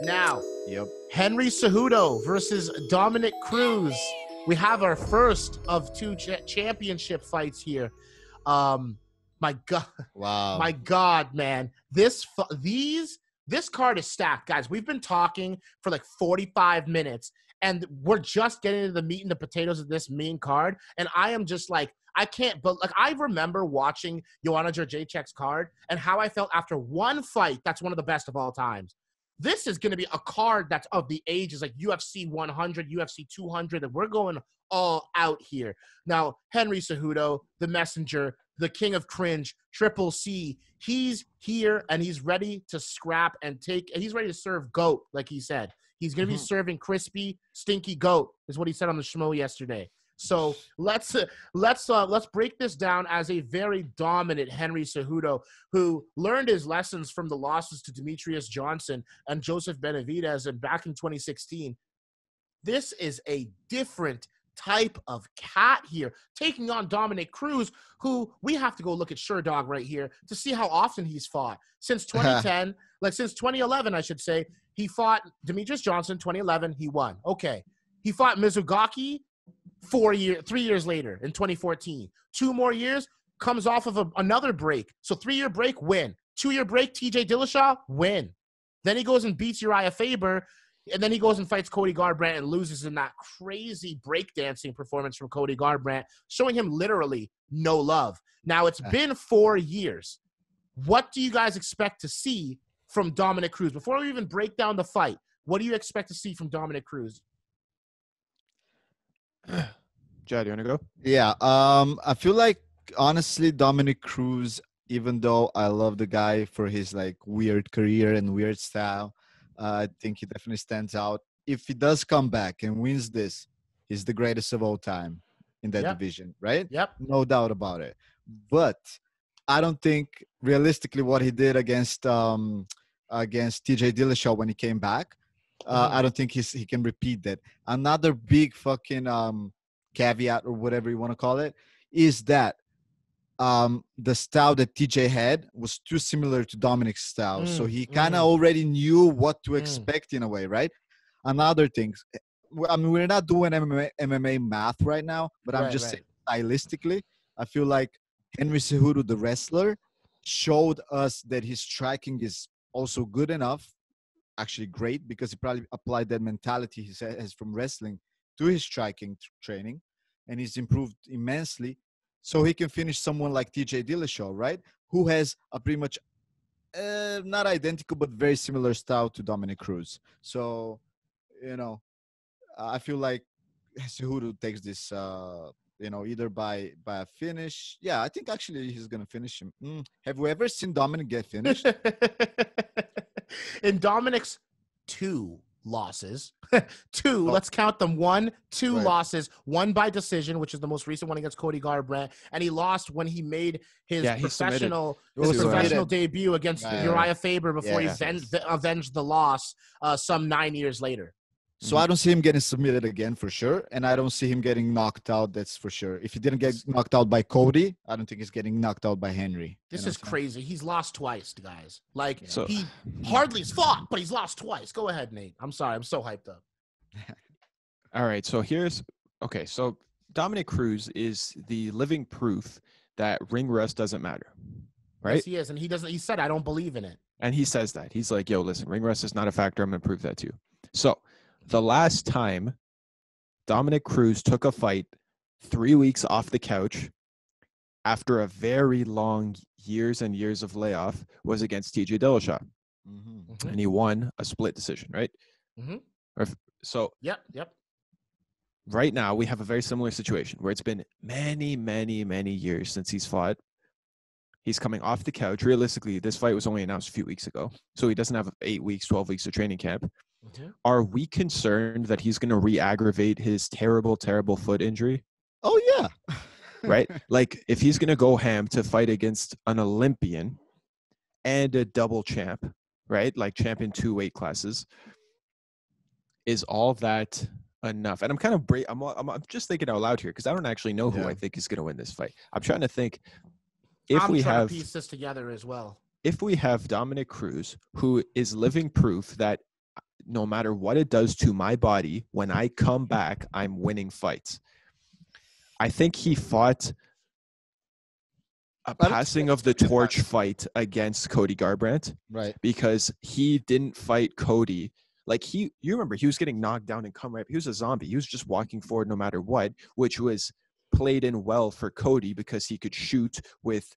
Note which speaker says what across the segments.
Speaker 1: Now,
Speaker 2: Yep.
Speaker 1: Henry Cejudo versus Dominick Cruz. We have our first of two championship fights here. My God,
Speaker 2: Wow.
Speaker 1: my God, man, this card is stacked, guys. We've been talking for like 45 minutes, and we're just getting into the meat and the potatoes of this main card. And I am just like, I can't, but like I remember watching Joanna Jędrzejczyk's card and how I felt after one fight. That's one of the best of all times. This is going to be a card that's of the ages, like UFC 100, UFC 200, and we're going all out here. Now, Henry Cejudo, the messenger, the king of cringe, Triple C, he's here and he's ready to scrap and he's ready to serve GOAT, like he said. He's going to be serving crispy, stinky GOAT, is what he said on the Schmo yesterday. So let's break this down as a very dominant Henry Cejudo, who learned his lessons from the losses to Demetrius Johnson and Joseph Benavidez and back in 2016. This is a different type of cat here, taking on Dominick Cruz, who we have to go look at SureDog right here to see how often he's fought. Since 2010, since 2011, I should say, he fought Demetrius Johnson, 2011, he won. Okay. He fought Mizugaki 3 years later in 2014. 2 more years, comes off of another break. So 3-year break, win. 2-year break, TJ Dillashaw, win. Then he goes and beats Uriah Faber, and then he goes and fights Cody Garbrandt and loses in that crazy breakdancing performance from Cody Garbrandt, showing him literally no love. Now, it's been 4 years. What do you guys expect to see from Dominick Cruz? Before we even break down the fight, what do you expect to see from Dominick Cruz?
Speaker 3: Jad, you want to go?
Speaker 2: Yeah. I feel like, honestly, Dominick Cruz, even though I love the guy for his like weird career and weird style, I think he definitely stands out. If he does come back and wins this, he's the greatest of all time in that division, right?
Speaker 1: Yep.
Speaker 2: No doubt about it. But I don't think realistically what he did against TJ Dillashaw when he came back, I don't think he can repeat that. Another big fucking caveat or whatever you want to call it is that the style that TJ had was too similar to Dominick's style. So he kind of already knew what to expect in a way, right? Another thing, I mean, we're not doing MMA math right now, but I'm just saying stylistically, I feel like Henry Cejudo, the wrestler, showed us that his striking is also good enough, actually great, because he probably applied that mentality he has from wrestling to his striking training, and he's improved immensely. So he can finish someone like TJ Dillashaw, right? Who has a pretty much not identical, but very similar style to Dominick Cruz. So, I feel like Cejudo takes this, either by a finish. Yeah, I think actually he's going to finish him. Have we ever seen Dominick get finished?
Speaker 1: In Dominick's 2 losses, let's count them. 2 losses, one by decision, which is the most recent one against Cody Garbrandt, and he lost when he made his professional debut against Uriah Faber before he avenged the loss some 9 years later.
Speaker 2: So I don't see him getting submitted again for sure, and I don't see him getting knocked out. That's for sure. If he didn't get knocked out by Cody, I don't think he's getting knocked out by Henry.
Speaker 1: This is crazy. He's lost twice, guys. He hardly has fought, but he's lost twice. Go ahead, Nate. I'm sorry. I'm so hyped up.
Speaker 3: All right. So so Dominick Cruz is the living proof that ring rust doesn't matter, right?
Speaker 1: Yes, he is, and he said, I don't believe in it.
Speaker 3: And he says that. He's like, yo, listen, ring rust is not a factor. I'm going to prove that to you. So the last time Dominick Cruz took a fight 3 weeks off the couch after a very long years and years of layoff was against TJ Dillashaw. And he won a split decision, right?
Speaker 1: Yep.
Speaker 3: Right now, we have a very similar situation where it's been many, many, many years since he's fought. He's coming off the couch. Realistically, this fight was only announced a few weeks ago. So he doesn't have 8 weeks, 12 weeks of training camp. Are we concerned that he's going to re-aggravate his terrible, terrible foot injury?
Speaker 2: Oh, yeah.
Speaker 3: Right? Like, if he's going to go ham to fight against an Olympian and a double champ, right? Like champion 2 weight classes, is all that enough? And I'm kind of I'm just thinking out loud here because I don't actually know who I think is going to win this fight. I'm trying to think if
Speaker 1: I'm
Speaker 3: we
Speaker 1: trying
Speaker 3: have
Speaker 1: to piece this together as well.
Speaker 3: If we have Dominick Cruz, who is living proof that no matter what it does to my body, when I come back, I'm winning fights. I think he fought a passing of the torch fight against Cody Garbrandt,
Speaker 2: Right.
Speaker 3: because he didn't fight Cody. Like you remember, he was getting knocked down and come right. He was a zombie. He was just walking forward no matter what, which was played in well for Cody because he could shoot with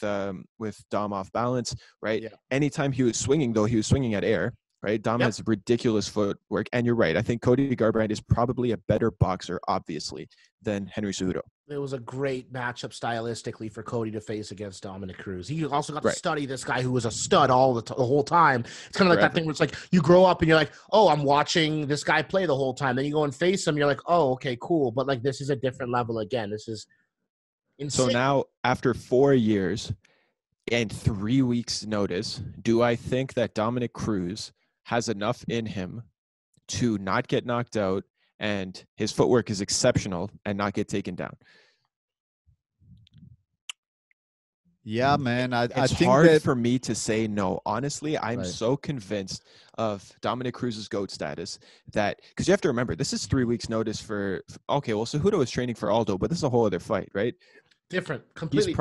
Speaker 3: Dom off balance, right?
Speaker 1: Yeah.
Speaker 3: Anytime he was swinging, though, he was swinging at air, right? Dom has ridiculous footwork, and you're right. I think Cody Garbrandt is probably a better boxer, obviously, than Henry Cejudo.
Speaker 1: It was a great matchup stylistically for Cody to face against Dominick Cruz. He also got to study this guy who was a stud all the whole time. It's kind of like that thing where it's like you grow up and you're like, oh, I'm watching this guy play the whole time. Then you go and face him. You're like, oh, okay, cool. But like this is a different level again. This is insane.
Speaker 3: So now, after 4 years and 3 weeks' notice, do I think that Dominick Cruz has enough in him to not get knocked out, and his footwork is exceptional, and not get taken down?
Speaker 2: Yeah, man. I
Speaker 3: It's
Speaker 2: think
Speaker 3: hard
Speaker 2: that
Speaker 3: for me to say no. Honestly, I'm so convinced of Dominick Cruz's GOAT status that, because you have to remember, this is 3 weeks notice for, okay, well, Cejudo is training for Aldo, but this is a whole other fight, right?
Speaker 1: Different, completely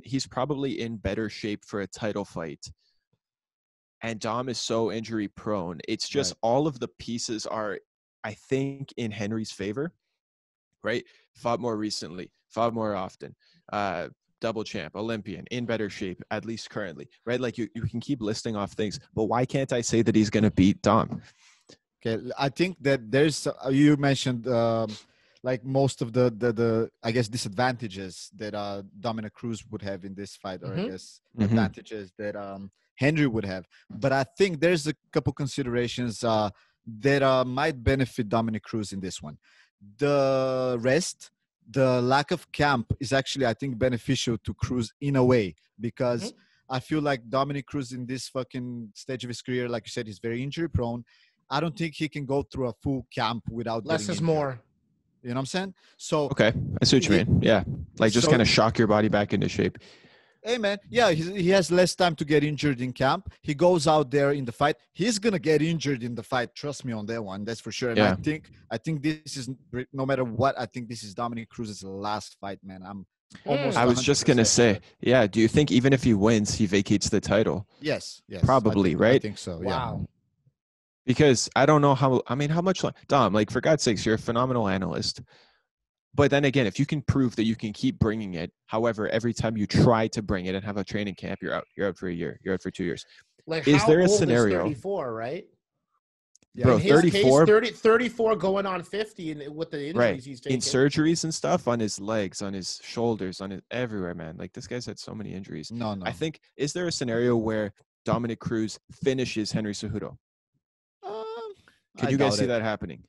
Speaker 3: He's probably in better shape for a title fight. And Dom is so injury prone. It's just all of the pieces are, I think, in Henry's favor, right? Fought more recently, fought more often, double champ, Olympian, in better shape, at least currently, right? Like you can keep listing off things, but why can't I say that he's going to beat Dom?
Speaker 2: Okay, I think that there's you mentioned like most of the I guess disadvantages that Dominick Cruz would have in this fight, or I guess advantages that Henry would have. But I think there's a couple considerations that might benefit Dominick Cruz in this one. The rest, the lack of camp is actually, I think, beneficial to Cruz in a way, because I feel like Dominick Cruz in this fucking stage of his career, like you said, he's very injury prone. I don't think he can go through a full camp without
Speaker 1: less
Speaker 2: getting
Speaker 1: is
Speaker 2: injured.
Speaker 1: More.
Speaker 2: You know what I'm saying? So
Speaker 3: okay, I see what you mean. Yeah, like just kind of shock your body back into shape.
Speaker 2: Hey man, yeah, he has less time to get injured in camp. He goes out there in the fight. He's gonna get injured in the fight. Trust me on that one. That's for sure. And I think this is, no matter what, I think this is Dominick Cruz's last fight, man. I'm almost.
Speaker 3: I was just gonna say, yeah. Do you think even if he wins, he vacates the title?
Speaker 2: Yes.
Speaker 3: Probably, right?
Speaker 2: I think so.
Speaker 1: Wow.
Speaker 2: Yeah.
Speaker 3: Because I don't know how. I mean, how much? Dom, like, for God's sakes, you're a phenomenal analyst. But then again, if you can prove that you can keep bringing it, however, every time you try to bring it and have a training camp, you're out. You're out for a year. You're out for 2 years.
Speaker 1: Like,
Speaker 3: is there a
Speaker 1: old
Speaker 3: scenario?
Speaker 1: Is 34, right?
Speaker 2: Yeah.
Speaker 3: Bro,
Speaker 1: in his
Speaker 3: 34,
Speaker 1: case, 34 going on 50, and with the injuries he's taking.
Speaker 3: In surgeries and stuff on his legs, on his shoulders, on his everywhere, man. Like, this guy's had so many injuries.
Speaker 2: No.
Speaker 3: I think, is there a scenario where Dominick Cruz finishes Henry Cejudo? Can you guys see that happening?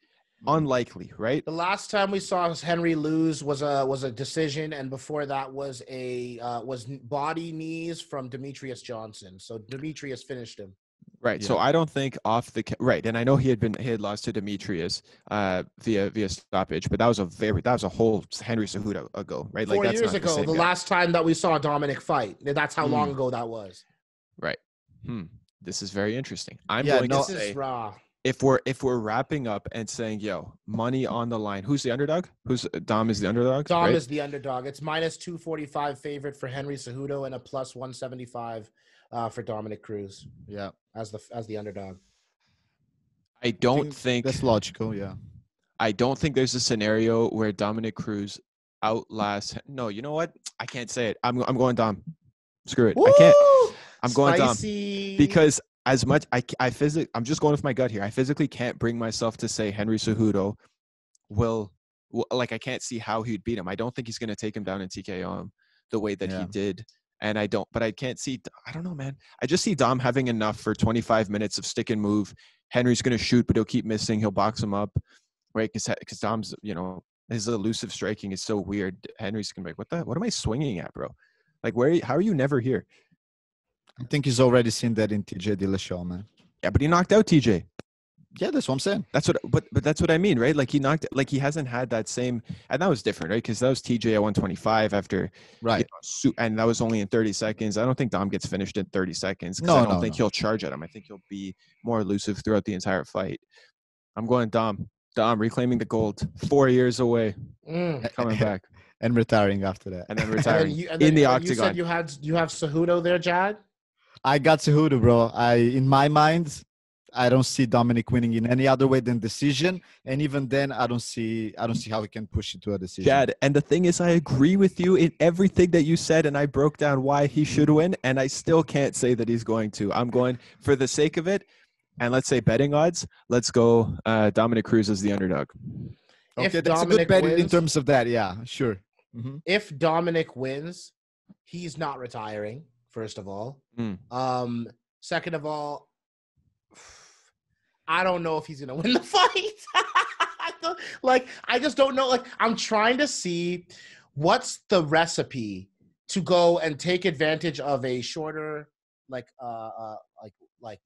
Speaker 3: Unlikely, right?
Speaker 1: The last time we saw Henry lose was a decision, and before that was body knees from Demetrius Johnson. So Demetrius finished him.
Speaker 3: Right. Yeah. So I don't think right, and I know he had lost to Demetrius via stoppage, but that was a whole Henry Cejudo ago, right?
Speaker 1: 4 years ago, the last time that we saw Dominick fight. That's how long ago that was.
Speaker 3: Right. This is very interesting.
Speaker 1: This is raw.
Speaker 3: If we're wrapping up and saying, yo, money on the line, who's the underdog? Dom is the underdog?
Speaker 1: Dom is the underdog. It's minus 245 favorite for Henry Cejudo and a plus 175 for Dominick Cruz.
Speaker 2: Yeah,
Speaker 1: as the underdog.
Speaker 3: I don't think
Speaker 2: that's logical. Yeah,
Speaker 3: I don't think there's a scenario where Dominick Cruz outlasts. No, you know what? I can't say it. I'm going Dom. Screw it.
Speaker 1: Woo!
Speaker 3: I can't. I'm going
Speaker 1: Spicy.
Speaker 3: Dom because. As much I'm just going with my gut here. I physically can't bring myself to say Henry Cejudo will like, I can't see how he'd beat him. I don't think he's going to take him down and TKO him the way that he did. And I don't know, man. I just see Dom having enough for 25 minutes of stick and move. Henry's going to shoot, but he'll keep missing. He'll box him up, right? Because Dom's, his elusive striking is so weird. Henry's going to be like, what am I swinging at, bro? Like, how are you never here?
Speaker 2: I think he's already seen that in TJ Dillashaw, man.
Speaker 3: Yeah, but he knocked out TJ.
Speaker 2: Yeah, that's what I'm saying.
Speaker 3: That's what, but that's what I mean, right? Like he hasn't had that same, and that was different, right? Because that was TJ at 125 after,
Speaker 2: Right.
Speaker 3: and that was only in 30 seconds. I don't think Dom gets finished in 30 seconds because I don't think he'll charge at him. I think he'll be more elusive throughout the entire fight. I'm going Dom. Dom reclaiming the gold. 4 years away, coming back
Speaker 2: and retiring after that,
Speaker 3: and then retiring
Speaker 1: and then
Speaker 3: in the octagon.
Speaker 1: You said you have Cejudo there, Jad.
Speaker 2: I got Cejudo, bro. In my mind, I don't see Dominick winning in any other way than decision, and even then, I don't see how he can push it to a decision.
Speaker 3: Jad, and the thing is, I agree with you in everything that you said, and I broke down why he should win, and I still can't say that he's going to. I'm going for the sake of it, and let's say betting odds. Let's go Dominick Cruz as the underdog.
Speaker 2: Okay, that's a good bet in terms of that. Yeah, sure. Mm-hmm.
Speaker 1: If Dominick wins, he's not retiring. First of all, second of all, I don't know if he's gonna win the fight. I just don't know. Like, I'm trying to see what's the recipe to go and take advantage of a shorter, like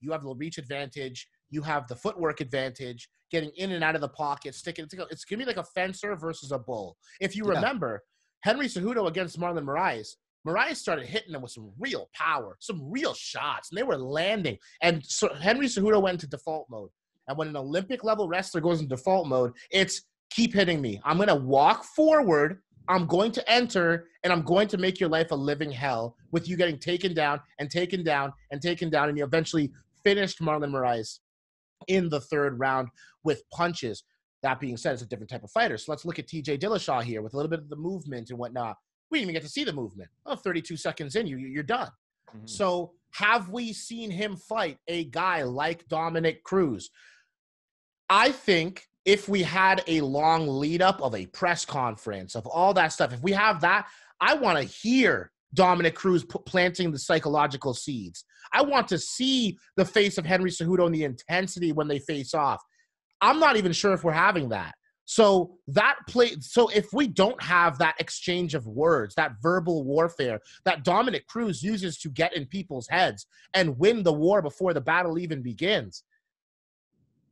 Speaker 1: you have the reach advantage, you have the footwork advantage, getting in and out of the pocket, sticking. It's gonna be like a fencer versus a bull. If you remember, Henry Cejudo against Marlon Moraes. Moraes started hitting him with some real power, some real shots, and they were landing. And so Henry Cejudo went into default mode. And when an Olympic-level wrestler goes into default mode, it's keep hitting me. I'm going to walk forward, I'm going to enter, and I'm going to make your life a living hell with you getting taken down and taken down and taken down. And you eventually finished Marlon Moraes in the third round with punches. That being said, it's a different type of fighter. So let's look at TJ Dillashaw here with a little bit of the movement and whatnot. We didn't even get to see the movement. 32 seconds in, you're done. Mm-hmm. So have we seen him fight a guy like Dominick Cruz? I think if we had a long lead up of a press conference, of all that stuff, if we have that, I want to hear Dominick Cruz planting the psychological seeds. I want to see the face of Henry Cejudo and the intensity when they face off. I'm not even sure if we're having that. So if we don't have that exchange of words, that verbal warfare that Dominick Cruz uses to get in people's heads and win the war before the battle even begins,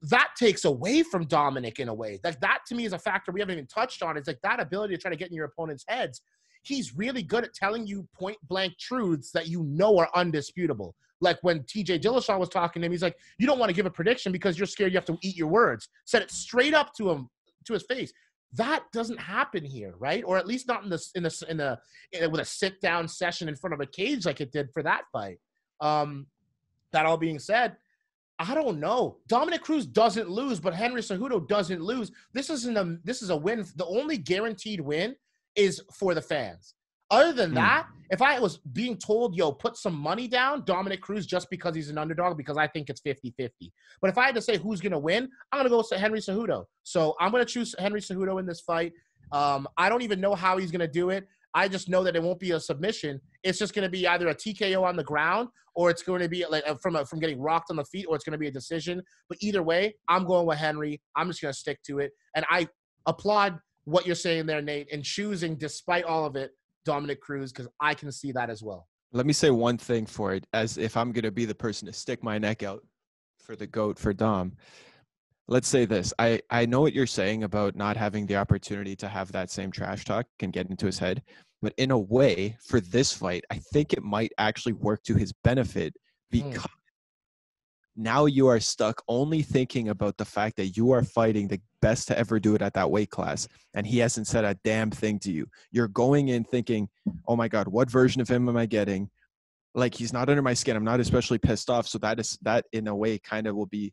Speaker 1: that takes away from Dominick in a way. That to me is a factor we haven't even touched on. It's like that ability to try to get in your opponent's heads. He's really good at telling you point blank truths that you know are undisputable. Like when TJ Dillashaw was talking to him, he's like, you don't want to give a prediction because you're scared you have to eat your words. Said it straight up to him, to his face. That doesn't happen here, right? Or at least not with a sit down session in front of a cage like it did for that fight. That all being said, I don't know. Dominick Cruz doesn't lose, but Henry Cejudo doesn't lose. This is a win. The only guaranteed win is for the fans. Other than that, if I was being told, put some money down, Dominick Cruz, just because he's an underdog, because I think it's 50-50. But if I had to say who's going to win, I'm going to go with Henry Cejudo. So I'm going to choose Henry Cejudo in this fight. I don't even know how he's going to do it. I just know that it won't be a submission. It's just going to be either a TKO on the ground, or it's going to be like from getting rocked on the feet, or it's going to be a decision. But either way, I'm going with Henry. I'm just going to stick to it. And I applaud what you're saying there, Nate, and choosing, despite all of it, Dominick Cruz, because I can see that as well.
Speaker 3: Let me say one thing for it, as if I'm going to be the person to stick my neck out for the GOAT, for Dom. Let's say this. I know what you're saying about not having the opportunity to have that same trash talk and get into his head. But in a way, for this fight, I think it might actually work to his benefit, because now you are stuck only thinking about the fact that you are fighting the best to ever do it at that weight class, and he hasn't said a damn thing to you. You're going in thinking, oh my God, what version of him am I getting? Like, he's not under my skin. I'm not especially pissed off. So that in a way kind of will be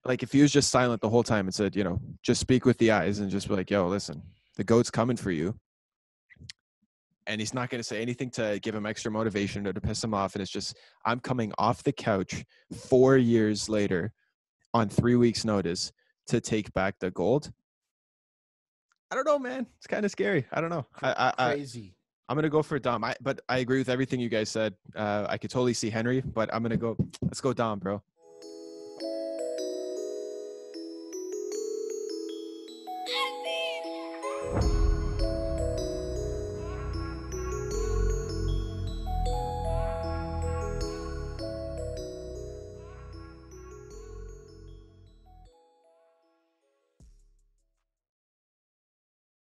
Speaker 3: like if he was just silent the whole time and said, just speak with the eyes and just be like, yo, listen, the GOAT's coming for you. And he's not going to say anything to give him extra motivation or to piss him off. And it's just, I'm coming off the couch 4 years later on 3 weeks' notice to take back the gold. I don't know, man. It's kind of scary. I don't know.
Speaker 1: Crazy.
Speaker 3: I'm going to go for Dom. But I agree with everything you guys said. I could totally see Henry, but I'm going to go. Let's go Dom, bro.